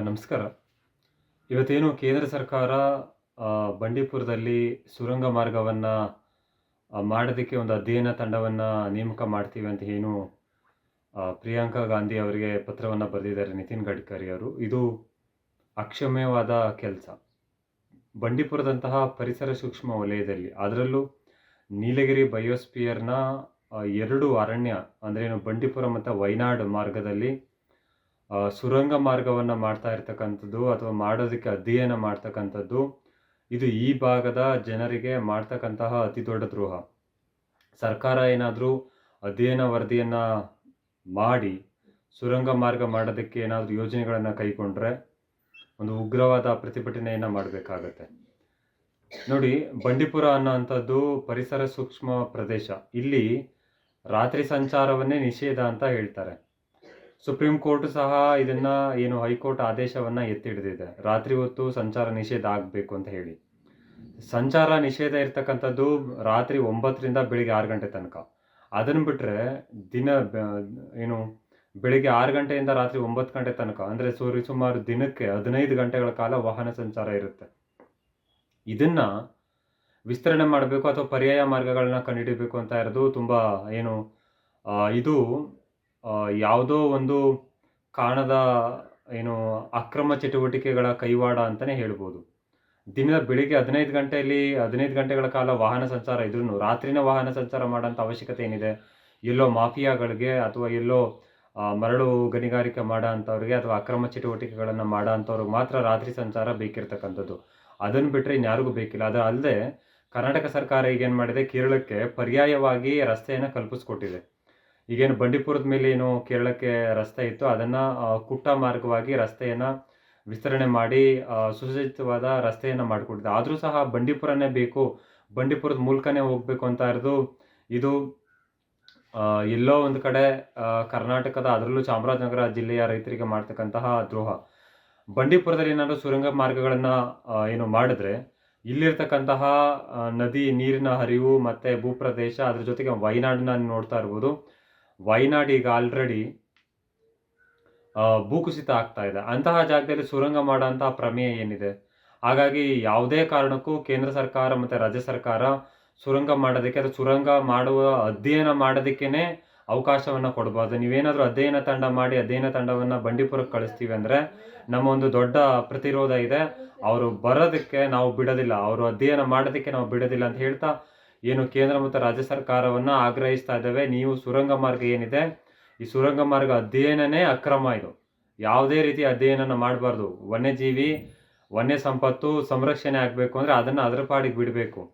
ನಮಸ್ಕಾರ. ಇವತ್ತೇನು ಕೇಂದ್ರ ಸರ್ಕಾರ ಬಂಡೀಪುರದಲ್ಲಿ ಸುರಂಗ ಮಾರ್ಗವನ್ನು ಮಾಡೋದಕ್ಕೆ ಒಂದು ಅಧ್ಯಯನ ತಂಡವನ್ನು ನೇಮಕ ಮಾಡ್ತೀವಿ ಅಂತ ಏನು ಪ್ರಿಯಾಂಕಾ ಗಾಂಧಿ ಅವರಿಗೆ ಪತ್ರವನ್ನು ಬರೆದಿದ್ದಾರೆ ನಿತಿನ್ ಗಡ್ಕರಿ ಅವರು. ಇದು ಅಕ್ಷಮ್ಯವಾದ ಕೆಲಸ. ಬಂಡೀಪುರದಂತಹ ಪರಿಸರ ಸೂಕ್ಷ್ಮ ವಲಯದಲ್ಲಿ, ಅದರಲ್ಲೂ ನೀಲಗಿರಿ ಬಯೋಸ್ಪಿಯರ್ನ 2 ಅರಣ್ಯ ಅಂದ್ರೇನು ಬಂಡೀಪುರ ಮತ್ತು ವೈನಾಡ್ ಮಾರ್ಗದಲ್ಲಿ ಸುರಂಗ ಮಾರ್ಗವನ್ನು ಮಾಡ್ತಾ ಇರ್ತಕ್ಕಂಥದ್ದು ಅಥವಾ ಮಾಡೋದಕ್ಕೆ ಅಧ್ಯಯನ ಮಾಡ್ತಕ್ಕಂಥದ್ದು, ಇದು ಈ ಭಾಗದ ಜನರಿಗೆ ಮಾಡ್ತಕ್ಕಂತಹ ಅತಿ ದೊಡ್ಡ ದ್ರೋಹ. ಸರ್ಕಾರ ಏನಾದರೂ ಅಧ್ಯಯನ ವರದಿಯನ್ನು ಮಾಡಿ ಸುರಂಗ ಮಾರ್ಗ ಮಾಡೋದಕ್ಕೆ ಏನಾದರೂ ಯೋಜನೆಗಳನ್ನು ಕೈಗೊಂಡ್ರೆ ಒಂದು ಉಗ್ರವಾದ ಪ್ರತಿಭಟನೆಯನ್ನು ಮಾಡಬೇಕಾಗತ್ತೆ. ನೋಡಿ, ಬಂಡೀಪುರ ಅನ್ನೋಂಥದ್ದು ಪರಿಸರ ಸೂಕ್ಷ್ಮ ಪ್ರದೇಶ. ಇಲ್ಲಿ ರಾತ್ರಿ ಸಂಚಾರವನ್ನೇ ನಿಷೇಧ ಅಂತ ಹೇಳ್ತಾರೆ. ಸುಪ್ರೀಂ ಕೋರ್ಟ್ ಸಹ ಇದನ್ನು ಹೈಕೋರ್ಟ್ ಆದೇಶವನ್ನು ಎತ್ತಿ ಹಿಡಿದಿದೆ, ರಾತ್ರಿ ಹೊತ್ತು ಸಂಚಾರ ನಿಷೇಧ ಆಗಬೇಕು ಅಂತ ಹೇಳಿ. ಸಂಚಾರ ನಿಷೇಧ ಇರ್ತಕ್ಕಂಥದ್ದು ರಾತ್ರಿ 9ರಿಂದ ಬೆಳಿಗ್ಗೆ 6 ಗಂಟೆ ತನಕ. ಅದನ್ನು ಬಿಟ್ಟರೆ ಬೆಳಿಗ್ಗೆ 6 ಗಂಟೆಯಿಂದ ರಾತ್ರಿ 9 ಗಂಟೆ ತನಕ, ಅಂದರೆ ಸುಮಾರು ದಿನಕ್ಕೆ 15 ಗಂಟೆಗಳ ಕಾಲ ವಾಹನ ಸಂಚಾರ ಇರುತ್ತೆ. ಇದನ್ನು ವಿಸ್ತರಣೆ ಮಾಡಬೇಕು ಅಥವಾ ಪರ್ಯಾಯ ಮಾರ್ಗಗಳನ್ನ ಕಂಡುಹಿಡಿಯಬೇಕು ಅಂತ ಇರೋದು ತುಂಬ ಇದು ಯಾವುದೋ ಒಂದು ಕಾಣದ ಅಕ್ರಮ ಚಟುವಟಿಕೆಗಳ ಕೈವಾಡ ಅಂತಲೇ ಹೇಳ್ಬೋದು. ದಿನದ ಬೆಳಿಗ್ಗೆ 15 ಗಂಟೆಗಳ ಕಾಲ ವಾಹನ ಸಂಚಾರ ಇದ್ರೂ ರಾತ್ರಿನ ವಾಹನ ಸಂಚಾರ ಮಾಡೋಂಥ ಅವಶ್ಯಕತೆ ಏನಿದೆ? ಎಲ್ಲೋ ಮಾಫಿಯಾಗಳಿಗೆ ಅಥವಾ ಎಲ್ಲೋ ಮರಳು ಗಣಿಗಾರಿಕೆ ಮಾಡೋ ಅಂಥವ್ರಿಗೆ ಅಥವಾ ಅಕ್ರಮ ಚಟುವಟಿಕೆಗಳನ್ನು ಮಾಡೋ ಅಂಥವ್ರಿಗೆ ಮಾತ್ರ ರಾತ್ರಿ ಸಂಚಾರ ಬೇಕಿರ್ತಕ್ಕಂಥದ್ದು. ಅದನ್ನು ಬಿಟ್ಟರೆ ಇನ್ಯಾರಿಗೂ ಬೇಕಿಲ್ಲ. ಅದು ಅಲ್ಲದೆ ಕರ್ನಾಟಕ ಸರ್ಕಾರ ಈಗೇನು ಮಾಡಿದೆ, ಕೇರಳಕ್ಕೆ ಪರ್ಯಾಯವಾಗಿ ರಸ್ತೆಯನ್ನು ಕಲ್ಪಿಸ್ಕೊಟ್ಟಿದೆ. ಈಗೇನು ಬಂಡೀಪುರದ ಮೇಲೆ ಕೇರಳಕ್ಕೆ ರಸ್ತೆ ಇತ್ತು, ಅದನ್ನು ಕುಟ್ಟ ಮಾರ್ಗವಾಗಿ ರಸ್ತೆಯನ್ನು ವಿಸ್ತರಣೆ ಮಾಡಿ ಸುಸಜ್ಜಿತವಾದ ರಸ್ತೆಯನ್ನು ಮಾಡಿಕೊಟ್ಟಿದೆ. ಆದರೂ ಸಹ ಬಂಡೀಪುರನೇ ಬೇಕು, ಬಂಡೀಪುರದ ಮೂಲಕನೇ ಹೋಗಬೇಕು ಅಂತ ಇರೋದು ಇದು ಎಲ್ಲೋ ಒಂದು ಕಡೆ ಕರ್ನಾಟಕದ, ಅದರಲ್ಲೂ ಚಾಮರಾಜನಗರ ಜಿಲ್ಲೆಯ ರೈತರಿಗೆ ಮಾಡ್ತಕ್ಕಂತಹ ದ್ರೋಹ. ಬಂಡೀಪುರದಲ್ಲಿ ಏನಾದರೂ ಸುರಂಗ ಮಾರ್ಗಗಳನ್ನು ಮಾಡಿದ್ರೆ ಇಲ್ಲಿರ್ತಕ್ಕಂತಹ ನದಿ ನೀರಿನ ಹರಿವು ಮತ್ತು ಭೂಪ್ರದೇಶ, ಅದ್ರ ಜೊತೆಗೆ ವೈನಾಡನ್ನ ನೋಡ್ತಾ ಇರ್ಬೋದು. ವೈನಾಡ್ ಈಗ ಆಲ್ರೆಡಿ ಭೂಕುಸಿತ ಆಗ್ತಾ ಇದೆ. ಅಂತಹ ಜಾಗದಲ್ಲಿ ಸುರಂಗ ಮಾಡೋಂತಹ ಪ್ರಮೇಯ ಏನಿದೆ? ಹಾಗಾಗಿ ಯಾವುದೇ ಕಾರಣಕ್ಕೂ ಕೇಂದ್ರ ಸರ್ಕಾರ ಮತ್ತು ರಾಜ್ಯ ಸರ್ಕಾರ ಸುರಂಗ ಮಾಡೋದಕ್ಕೆ ಅಥವಾ ಸುರಂಗ ಮಾಡುವ ಅಧ್ಯಯನ ಮಾಡೋದಕ್ಕೇ ಅವಕಾಶವನ್ನು ಕೊಡಬಾರ್ದು. ನೀವೇನಾದರೂ ಅಧ್ಯಯನ ತಂಡ ಮಾಡಿ ಅಧ್ಯಯನ ತಂಡವನ್ನು ಬಂಡೀಪುರಕ್ಕೆ ಕಳಿಸ್ತೀವಿ ಅಂದರೆ ನಮ್ಮ ಒಂದು ದೊಡ್ಡ ಪ್ರತಿರೋಧ ಇದೆ. ಅವರು ಬರೋದಕ್ಕೆ ನಾವು ಬಿಡೋದಿಲ್ಲ, ಅವರು ಅಧ್ಯಯನ ಮಾಡೋದಕ್ಕೆ ನಾವು ಬಿಡೋದಿಲ್ಲ ಅಂತ ಹೇಳ್ತಾ ಕೇಂದ್ರ ಮತ್ತು ರಾಜ್ಯ ಸರ್ಕಾರವನ್ನು ಆಗ್ರಹಿಸ್ತಾ ಇದ್ದೇವೆ. ನೀವು ಸುರಂಗ ಮಾರ್ಗ ಏನಿದೆ, ಈ ಸುರಂಗ ಮಾರ್ಗ ಅಧ್ಯಯನನೇ ಅಕ್ರಮ. ಇದು ಯಾವುದೇ ರೀತಿ ಅಧ್ಯಯನ ಮಾಡಬಾರ್ದು. ವನ್ಯಜೀವಿ ವನ್ಯ ಸಂಪತ್ತು ಸಂರಕ್ಷಣೆ ಆಗಬೇಕು ಅಂದರೆ ಅದನ್ನು ಅದರ ಪಾಡಿಗೆ ಬಿಡಬೇಕು.